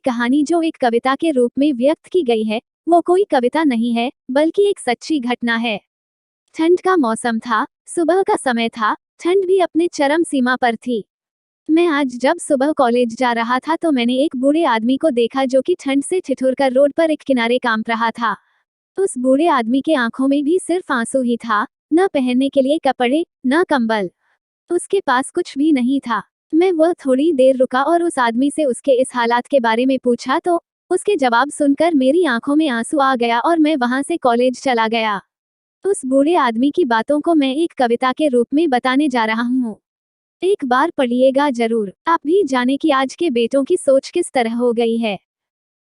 कहानी जो एक कविता के रूप में व्यक्त की गई है, वो कोई कविता नहीं है, बल्कि एक सच्ची घटना है। ठंड का मौसम था, सुबह का समय था, ठंड भी अपने चरम सीमा पर थी। मैं आज जब सुबह कॉलेज जा रहा था तो मैंने एक बूढ़े आदमी को देखा जो कि ठंड से ठिठुरकर रोड पर एक किनारे कांप रहा था। उस बूढ़े आदमी के आंखों में भी सिर्फ आंसू ही था, न पहनने के लिए कपड़े, न कंबल। उसके पास कुछ भी नहीं था। मैं वह थोड़ी देर रुका और उस आदमी से उसके इस हालात के बारे में पूछा तो उसके जवाब सुनकर मेरी आंखों में आंसू आ गया और मैं वहां से कॉलेज चला गया। उस बूढ़े आदमी की बातों को मैं एक कविता के रूप में बताने जा रहा हूँ। एक बार पढ़िएगा जरूर, आप भी जाने कि आज के बेटों की सोच किस तरह हो गई है।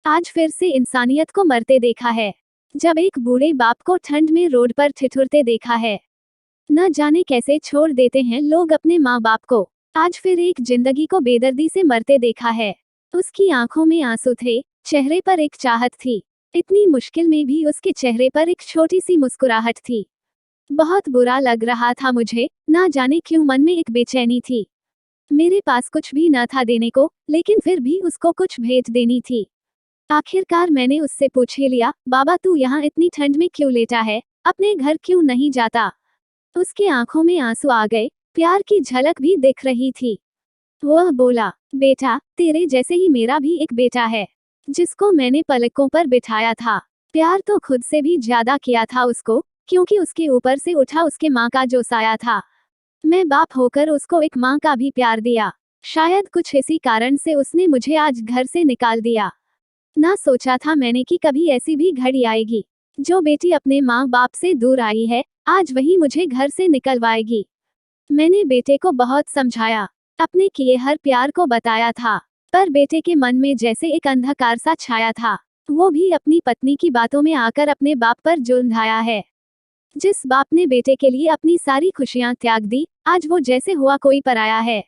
आज फिर से इंसानियत को मरते देखा है। जब एक बूढ़े बाप को ठंड में रोड पर ठिठुरते देखा है। न जाने कैसे छोड़ देते हैं लोग अपने माँ बाप को। आज फिर एक जिंदगी को बेदर्दी से मरते देखा है। उसकी आंखों में आंसू थे, चेहरे पर एक चाहत थी। इतनी मुश्किल में भी उसके चेहरे पर एक छोटी सी मुस्कुराहट थी। बहुत बुरा लग रहा था मुझे, ना जाने क्यों मन में एक बेचैनी थी। मेरे पास कुछ भी न था देने को, लेकिन फिर भी उसको कुछ भेंट देनी थी। आखिरकार मैंने उससे पूछ ही लिया, बाबा तू यहाँ इतनी ठंड में क्यों लेटा है, अपने घर क्यों नहीं जाता। उसके आंखों में आंसू आ गए, प्यार की झलक भी दिख रही थी। वह बोला, बेटा तेरे जैसे ही मेरा भी एक बेटा है, जिसको मैंने पलकों पर बिठाया था। प्यार तो खुद से भी ज्यादा किया था उसको, क्योंकि उसके ऊपर से उठा उसके माँ का जो साया था। मैं बाप होकर उसको एक माँ का भी प्यार दिया। शायद कुछ इसी कारण से उसने मुझे आज घर से निकाल दिया। ना सोचा था मैंने कि कभी ऐसी भी घड़ी आएगी, जो बेटी अपने माँ बाप से दूर आई है, आज वही मुझे घर से निकलवाएगी। मैंने बेटे को बहुत समझाया, अपने किए हर प्यार को बताया था, पर बेटे के मन में जैसे एक अंधकार सा छाया था। वो भी अपनी पत्नी की बातों में आकर अपने बाप पर जुल्म ढाया है। जिस बाप ने बेटे के लिए अपनी सारी खुशियां त्याग दी, आज वो जैसे हुआ कोई पराया है।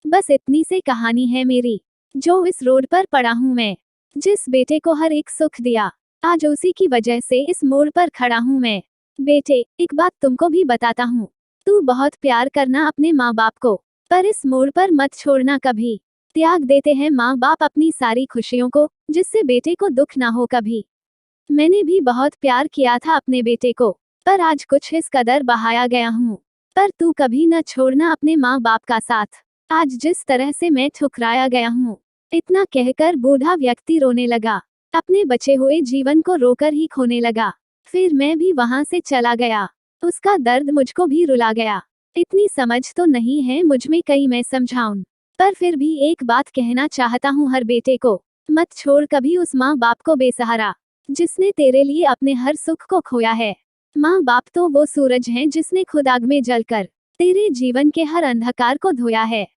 बस इतनी सी कहानी है मेरी, जो इस रोड पर पड़ा हूँ मैं। जिस बेटे को हर एक सुख दिया, आज उसी की वजह से इस मोड़ पर खड़ा हूँ मैं। बेटे, एक बात तुमको भी बताता हूँ, तू बहुत प्यार करना अपने माँ बाप को, पर इस मोड़ पर मत छोड़ना कभी। त्याग देते हैं माँ बाप अपनी सारी खुशियों को, जिससे बेटे को दुख ना हो कभी। मैंने भी बहुत प्यार किया था अपने बेटे को, पर आज कुछ इस कदर बहाया गया हूँ। पर तू कभी न छोड़ना अपने माँ बाप का साथ। आज जिस तरह से मैं ठुकराया गया हूँ। इतना कहकर बूढ़ा व्यक्ति रोने लगा, अपने बचे हुए जीवन को रोकर ही खोने लगा। फिर मैं भी वहां से चला गया। उसका दर्द मुझको भी रुला गया। इतनी समझ तो नहीं है मुझ में कहीं मैं समझाऊं, पर फिर भी एक बात कहना चाहता हूँ हर बेटे को, मत छोड़ कभी उस माँ बाप को बेसहारा, जिसने तेरे लिए अपने हर सुख को खोया है। माँ बाप तो वो सूरज हैं जिसने खुद आग में जलकर तेरे जीवन के हर अंधकार को धोया है।